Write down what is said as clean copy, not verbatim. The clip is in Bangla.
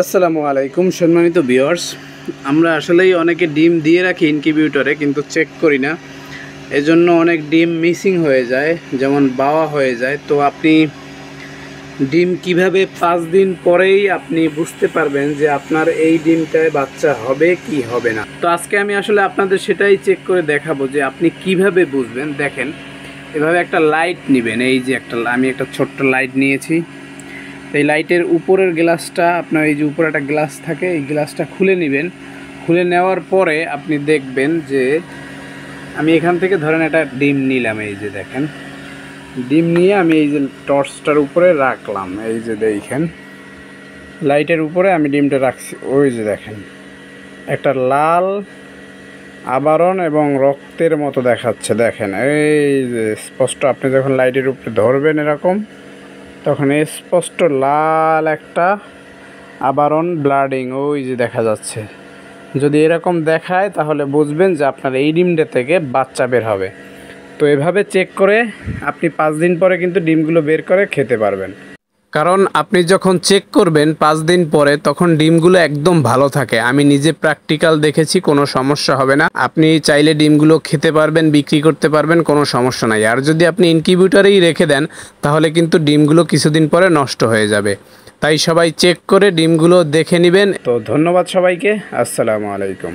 আসসালামু আলাইকুম সম্মানিত ভিউয়ার্স, আমরা আসলেই অনেকে ডিম দিয়ে রাখি ইনকিউবেটরে কিন্তু চেক করি না, এজন্য অনেক ডিম মিসিং হয়ে যায়, যেমন বাওয়া হয়ে যায়। তো আপনি ডিম কিভাবে 5 দিন পরেই আপনি বুঝতে পারবেন যে আপনার এই ডিমটায় বাচ্চা হবে কি হবে না। তো আজকে আমি আসলে আপনাদের সেটাই চেক করে দেখাবো যে আপনি কিভাবে বুঝবেন। দেখেন, এভাবে একটা লাইট নেবেন, এই যে আমি একটা ছোট্ট লাইট নিয়েছি। এই লাইটের উপরের গ্লাসটা আপনার, এই যে উপরে একটা গ্লাস থাকে, এই গ্লাসটা খুলে নেবেন। খুলে নেওয়ার পরে আপনি দেখবেন যে আমি এখান থেকে ধরেন একটা ডিম নিলাম, এই যে দেখেন ডিম নিয়ে আমি এই যে টর্চটার উপরে রাখলাম, এই যে দেখেন লাইটের উপরে আমি ডিমটা রাখছি। ওই যে দেখেন একটা লাল আবরণ এবং রক্তের মতো দেখাচ্ছে, দেখেন এই যে স্পষ্ট। আপনি যখন লাইটের উপরে ধরবেন এরকম, তখন স্পষ্ট লাল একটা আবরণ ব্লাডিং ওই যে দেখা যাচ্ছে। যদি এরকম দেখায় তাহলে বুঝবেন যে আপনার এই ডিমটা থেকে বাচ্চা বের হবে। তো এভাবে চেক করে আপনি 5 দিন পরে কিন্তু ডিমগুলো বের করে খেতে পারবেন। কারণ আপনি যখন চেক করবেন 5 দিন পরে, তখন ডিমগুলো একদম ভালো থাকে। আমি নিজে প্র্যাকটিক্যাল দেখেছি, কোনো সমস্যা হবে না। আপনি চাইলে ডিমগুলো খেতে পারবেন, বিক্রি করতে পারবেন, কোনো সমস্যা নাই। আর যদি আপনি ইনকিউবেটরেই রেখে দেন তাহলে কিন্তু ডিমগুলো কিছুদিন পরে নষ্ট হয়ে যাবে। তাই সবাই চেক করে ডিমগুলো দেখে নেবেন। তো ধন্যবাদ সবাইকে, আসসালামু আলাইকুম।